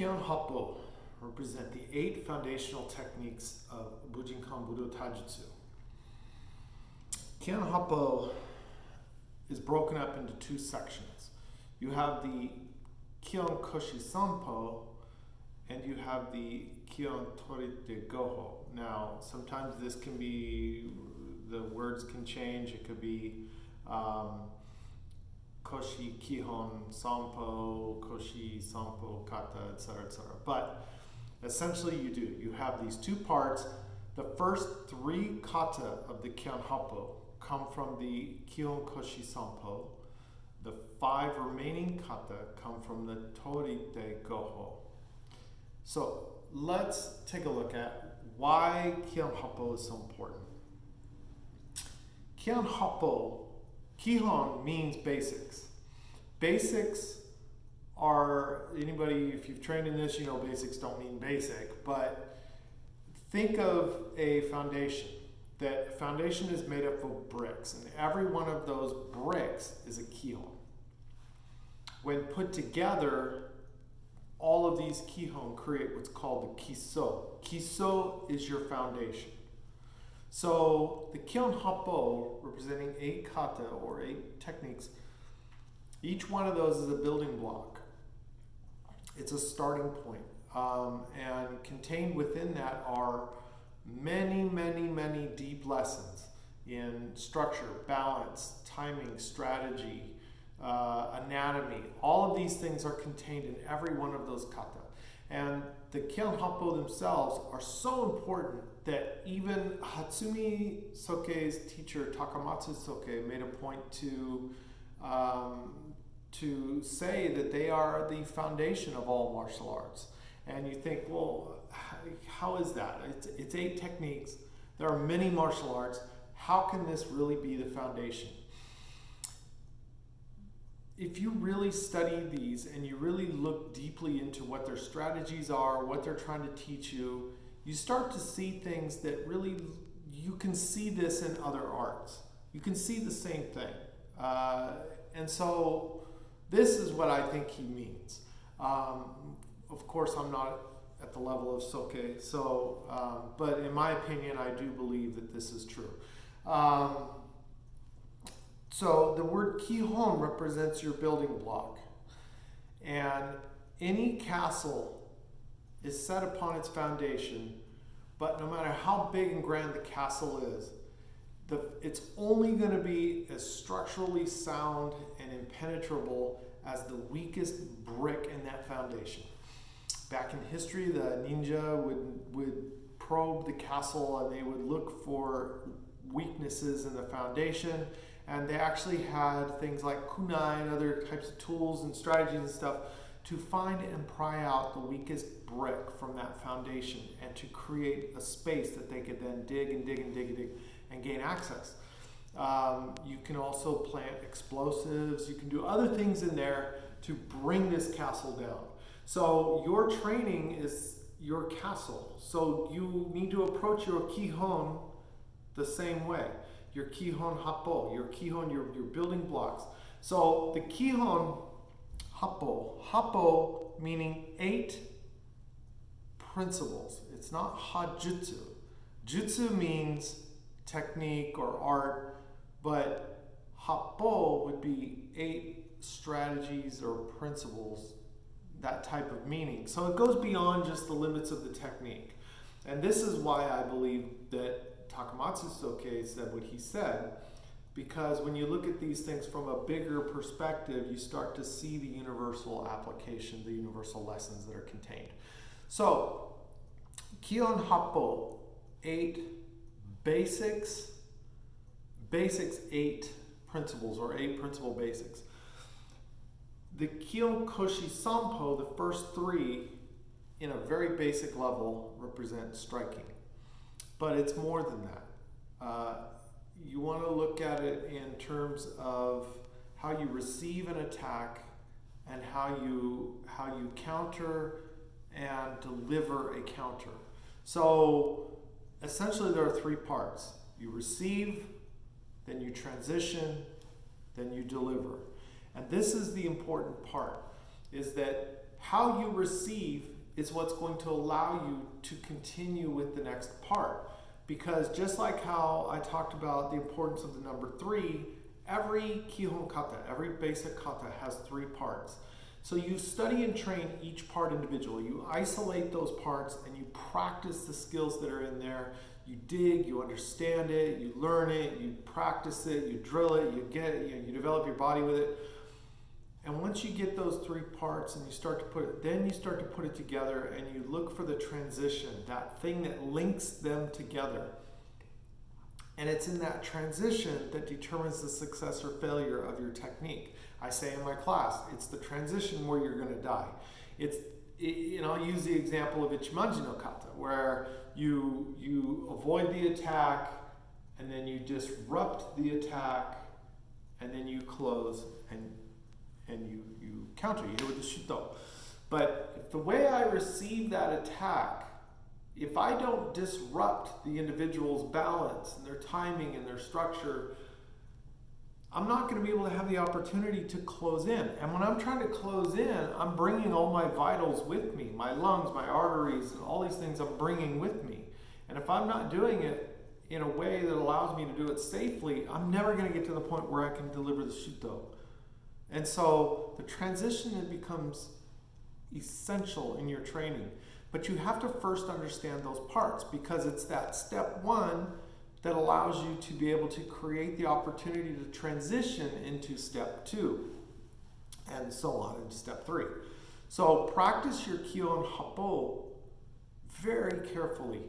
Kihon Happo represent the 8 foundational techniques of Bujinkan Budo Taijutsu. Kihon Happo is broken up into 2 sections. You have the Kihon Koshi Sanpo and you have the Kihon Torite Goho. Now, sometimes this can be, the words can change. It could be Koshi Kihon Sanpo, Koshi Sanpo Kata, etc., etc. But essentially you have these 2 parts. The first 3 kata of the Kihon Happo come from the Kihon Koshi Sanpo. The 5 remaining kata come from the Torite Goho. So let's take a look at why Kihon Happo is so important. Kihon Happo, Kihon means basics. Basics are, anybody, if you've trained in this, you know basics don't mean basic, but think of a foundation. That foundation is made up of bricks, and every one of those bricks is a Kihon. When put together, all of these Kihon create what's called the Kiso. Kiso is your foundation. So the Kihon Happo, representing 8 kata or 8 techniques, each one of those is a building block. It's a starting point. And contained within that are many, many, many deep lessons in structure, balance, timing, strategy, anatomy. All of these things are contained in every one of those kata. And the Kihon Happo themselves are so important that even Hatsumi Soke's teacher, Takamatsu Soke, made a point to say that they are the foundation of all martial arts. And you think, well, how is that? It's 8 techniques. There are many martial arts. How can this really be the foundation? If you really study these and you really look deeply into what their strategies are, what they're trying to teach you, you start to see things that really, you can see this in other arts. You can see the same thing. And so this is what I think he means. Of course, I'm not at the level of Soke, so, but in my opinion, I do believe that this is true. So the word Kihon represents your building block. And any castle is set upon its foundation, but no matter how big and grand the castle is, it's only going to be as structurally sound and impenetrable as the weakest brick in that foundation. Back in history, the ninja would probe the castle and they would look for weaknesses in the foundation. And they actually had things like kunai and other types of tools and strategies and stuff to find and pry out the weakest brick from that foundation and to create a space that they could then dig and dig and dig and dig and gain access. You can also plant explosives. You can do other things in there to bring this castle down. So your training is your castle. So you need to approach your Kihon the same way. Your Kihon Happo, your Kihon, your building blocks. So the Kihon Happo, Happo meaning 8 principles. It's not Hajutsu. Jutsu means technique or art, but Happo would be 8 strategies or principles, that type of meaning. So it goes beyond just the limits of the technique. And this is why I believe that Takamatsu Soke said what he said, because when you look at these things from a bigger perspective, you start to see the universal application, the universal lessons that are contained. So, Kihon Happo, 8 basics, 8 principles or 8 principal basics. The Kihon Koshi Sanpo, the first 3, in a very basic level, represent striking. But it's more than that. You want to look at it in terms of how you receive an attack and how you counter and deliver a counter. So essentially there are 3 parts. You receive, then you transition, then you deliver. And this is the important part, is that How you receive is what's going to allow you to continue with the next part. Because just like how I talked about the importance of the number 3, every Kihon kata, every basic kata has 3 parts. So you study and train each part individually. You isolate those parts and you practice the skills that are in there. You dig, you understand it, you learn it, you practice it, you drill it, you get it, you develop your body with it. And once you get those 3 parts and you start to put it, then you start to put it together and you look for the transition, that thing that links them together. And it's in that transition that determines the success or failure of your technique. I say in my class, it's the transition where you're going to die. I'll use the example of Ichimanji no kata, where you avoid the attack and then you disrupt the attack and then you close and you counter, you hit with the shuto. But if the way I receive that attack, if I don't disrupt the individual's balance and their timing and their structure, I'm not going to be able to have the opportunity to close in. And when I'm trying to close in, I'm bringing all my vitals with me, my lungs, my arteries, and all these things I'm bringing with me. And if I'm not doing it in a way that allows me to do it safely, I'm never going to get to the point where I can deliver the shuto. And so the transition, it becomes essential in your training. But you have to first understand those parts, because it's that step 1 that allows you to be able to create the opportunity to transition into step 2 and so on into step 3. So practice your Kihon Happo very carefully.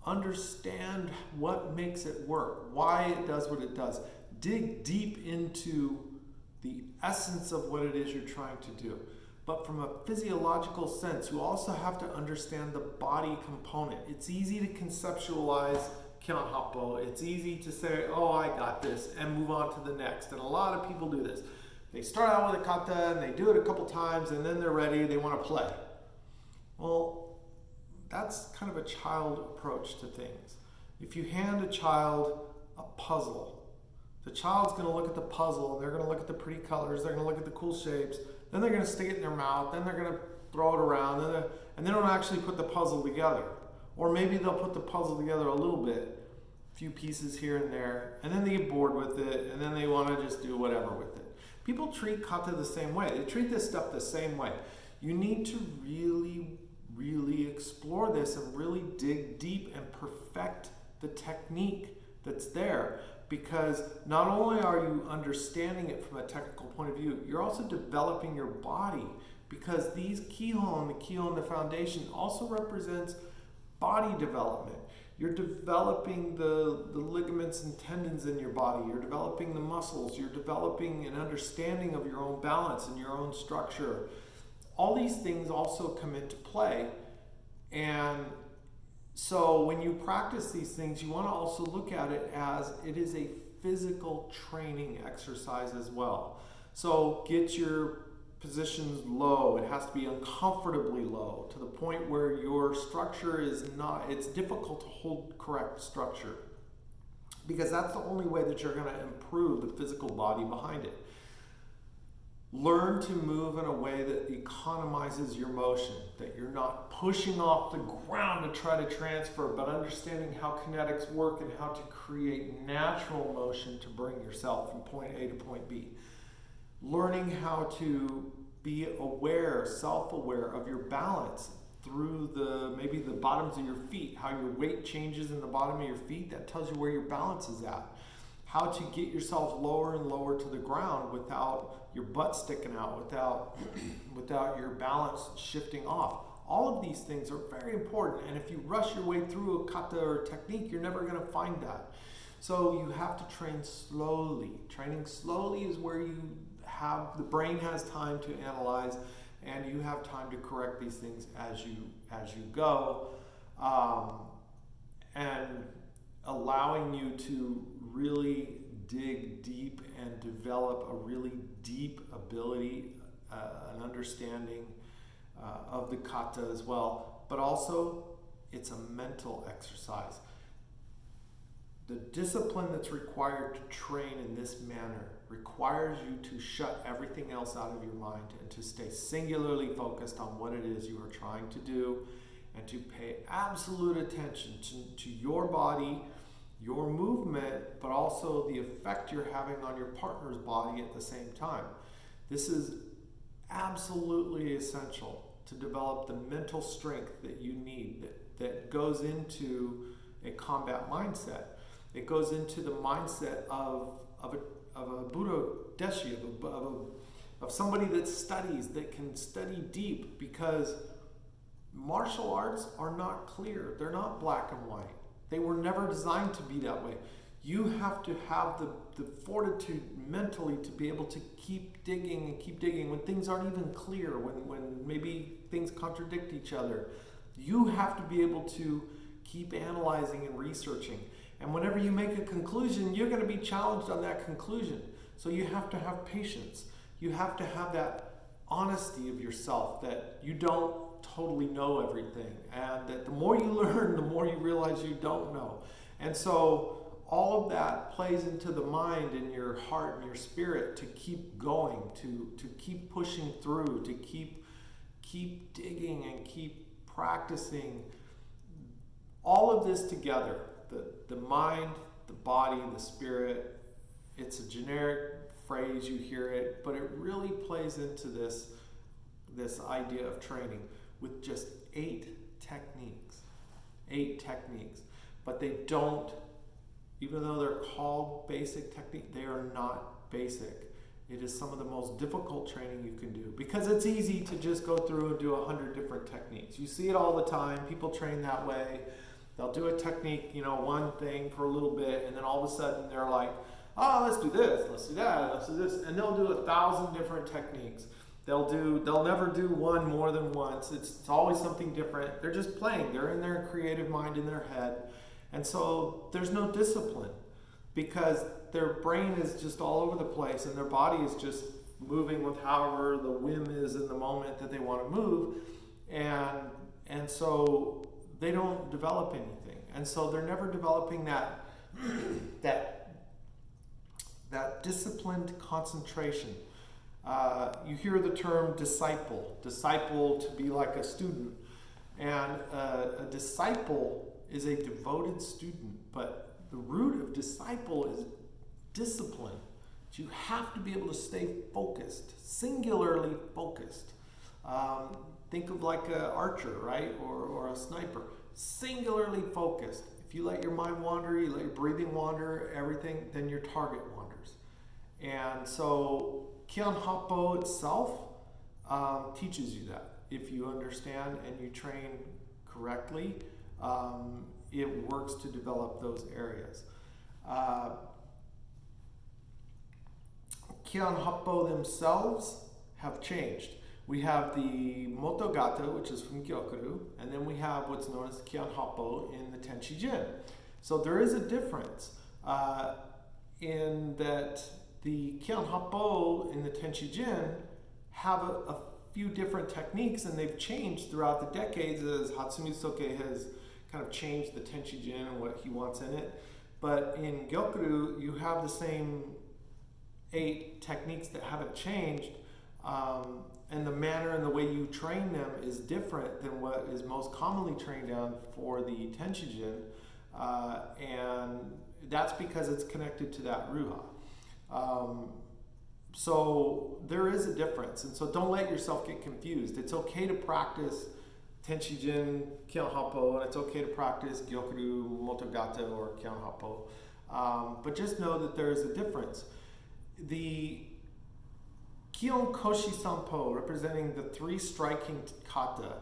Understand what makes it work, why it does what it does. Dig deep into the essence of what it is you're trying to do. But from a physiological sense, you also have to understand the body component. It's easy to conceptualize Kihon Happo. It's easy to say, oh, I got this, and move on to the next. And a lot of people do this. They start out with a kata, and they do it a couple times, and then they're ready, they want to play. Well, that's kind of a child approach to things. If you hand a child a puzzle, the child's going to look at the puzzle, and they're going to look at the pretty colors, they're going to look at the cool shapes, then they're going to stick it in their mouth, then they're going to throw it around, and they don't actually put the puzzle together. Or maybe they'll put the puzzle together a little bit, a few pieces here and there, and then they get bored with it, and then they want to just do whatever with it. People treat kata the same way. They treat this stuff the same way. You need to really, really explore this and really dig deep and perfect the technique that's there. Because not only are you understanding it from a technical point of view, you're also developing your body. Because these Kihon, the foundation, also represents body development. You're developing the ligaments and tendons in your body. You're developing the muscles. You're developing an understanding of your own balance and your own structure. All these things also come into play. And so when you practice these things, you want to also look at it as it is a physical training exercise as well. So get your positions low. It has to be uncomfortably low, to the point where your structure is not, it's difficult to hold correct structure, because that's the only way that you're going to improve the physical body behind it. Learn to move in a way that economizes your motion, that you're not pushing off the ground to try to transfer, but understanding how kinetics work and how to create natural motion to bring yourself from point A to point B. Learning how to be aware, self-aware of your balance through maybe the bottoms of your feet, how your weight changes in the bottom of your feet, that tells you where your balance is at. How to get yourself lower and lower to the ground without your butt sticking out, without your balance shifting off. All of these things are very important, and if you rush your way through a kata or technique, you're never going to find that. So you have to train slowly. Training slowly is where the brain has time to analyze, and you have time to correct these things as you go, and allowing you to really dig deep and develop a really deep ability, an understanding of the kata as well. But also, it's a mental exercise. The discipline that's required to train in this manner requires you to shut everything else out of your mind and to stay singularly focused on what it is you are trying to do, and to pay absolute attention to your body, your movement, but also the effect you're having on your partner's body at the same time. This is absolutely essential to develop the mental strength that you need, that goes into a combat mindset. It goes into the mindset of a Budo Taijutsu, of somebody that studies, that can study deep, because martial arts are not clear. They're not black and white. They were never designed to be that way. You have to have the fortitude mentally to be able to keep digging when things aren't even clear, when maybe things contradict each other. You have to be able to keep analyzing and researching. And whenever you make a conclusion, you're going to be challenged on that conclusion. So you have to have patience. You have to have that honesty of yourself, that you don't totally know everything, and that the more you learn, the more you realize you don't know. And so all of that plays into the mind and your heart and your spirit to keep going, to keep pushing through, to keep digging and keep practicing. All of this together, the mind, the body, the spirit, it's a generic phrase, you hear it, but it really plays into this idea of training with just 8 techniques. But they don't, even though they're called basic technique, they are not basic. It is some of the most difficult training you can do, because it's easy to just go through and do 100 different techniques. You see it all the time. People train that way. They'll do a technique, one thing for a little bit, and then all of a sudden they're like, oh, let's do this, let's do that, let's do this, and they'll do 1,000 different techniques. They'll never do one more than once. It's always something different. They're just playing. They're in their creative mind, in their head. And so there's no discipline, because their brain is just all over the place, and their body is just moving with however the whim is in the moment that they want to move. And so they don't develop anything. And so they're never developing that disciplined concentration. You hear the term disciple to be like a student. And a disciple is a devoted student, but the root of disciple is discipline. You have to be able to stay focused, singularly focused. Think of like an archer, right? Or a sniper. Singularly focused. If you let your mind wander, you let your breathing wander, everything, then your target wanders. And so Kihon Happo itself teaches you that. If you understand and you train correctly, it works to develop those areas. Kihon Happo themselves have changed. We have the Motogata, which is from Gyokuru, and then we have what's known as Kihon Happo in the Tenshi-jin. So there is a difference in that the Kihon Happo in the Tenshi-jin have a few different techniques, and they've changed throughout the decades as Hatsumi Soke has kind of changed the Tenshi-jin and what he wants in it. But in Gyokuru, you have the same 8 techniques that haven't changed, and the manner and the way you train them is different than what is most commonly trained down for the Tenshi-jin, and that's because it's connected to that Ruha. So there is a difference, and so don't let yourself get confused. It's okay to practice Tenshi-jin, Kihon Happo, and it's okay to practice Gyokuru, Motogata, or Kihon Happo, but just know that there is a difference. The Kihon Koshi Sanpo, representing the 3 striking kata,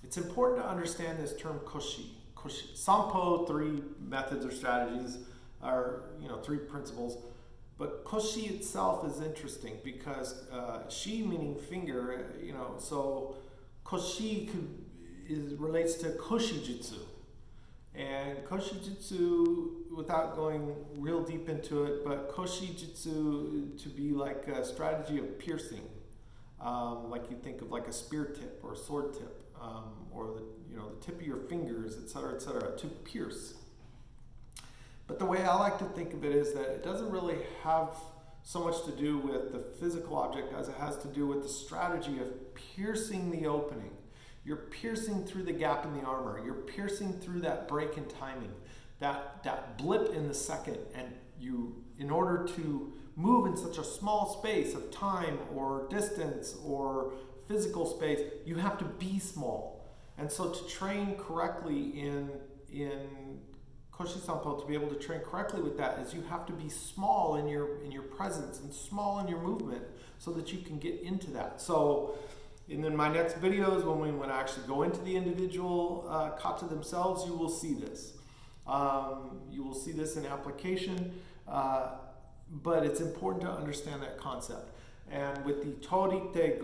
it's important to understand this term koshi. Sanpo, 3 methods or strategies, or 3 principles. But koshi itself is interesting because shi meaning finger, so koshi relates to koshijutsu. And koshijutsu, without going real deep into it, but koshijutsu to be like a strategy of piercing, like you think of like a spear tip or a sword tip, or the tip of your fingers, etc., to pierce. But the way I like to think of it is that it doesn't really have so much to do with the physical object as it has to do with the strategy of piercing the opening. You're piercing through the gap in the armor. You're piercing through that break in timing, that blip in the second. And you, in order to move in such a small space of time or distance or physical space, you have to be small. And so to train correctly in Koshi-sanpo, to be able to train correctly with that, is you have to be small in your presence and small in your movement so that you can get into that. So in my next videos, when I actually go into the individual kata themselves, you will see this. You will see this in application, but it's important to understand that concept. And with the Torite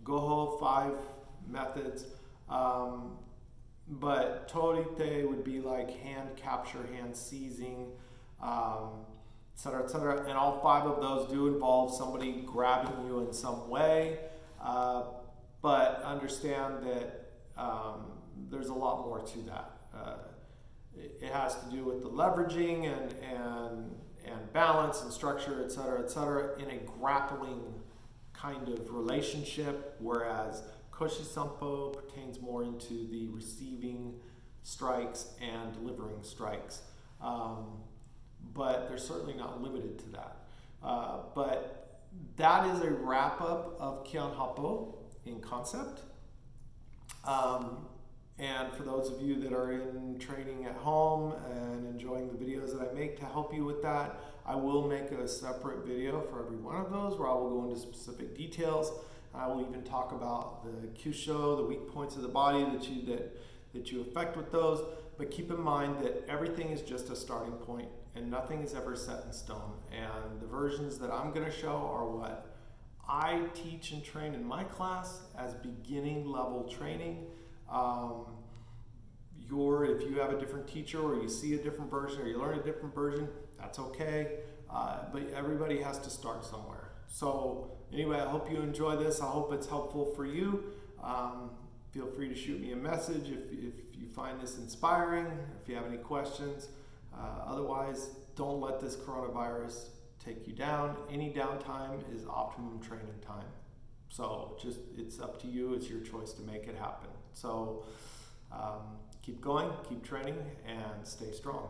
Goho 5 methods, but Torite would be like hand capture, hand seizing, et cetera, and all 5 of those do involve somebody grabbing you in some way, but understand that there's a lot more to that. It has to do with the leveraging and balance and structure, et cetera, in a grappling kind of relationship, whereas Koshi-sanpo pertains more into the receiving strikes and delivering strikes. But they're certainly not limited to that. But that is a wrap-up of Kihon Happo in concept. And for those of you that are in training at home and enjoying the videos that I make to help you with that, I will make a separate video for every one of those where I will go into specific details. I will even talk about the kyusho, the weak points of the body that you affect with those. But keep in mind that everything is just a starting point and nothing is ever set in stone. And the versions that I'm going to show are what I teach and train in my class as beginning level training. If you have a different teacher or you see a different version or you learn a different version, that's okay. But everybody has to start somewhere. So anyway, I hope you enjoy this. I hope it's helpful for you. Feel free to shoot me a message if you find this inspiring, if you have any questions. Otherwise, don't let this coronavirus take you down. Any downtime is optimum training time. So it's up to you. It's your choice to make it happen. So keep going, keep training, and stay strong.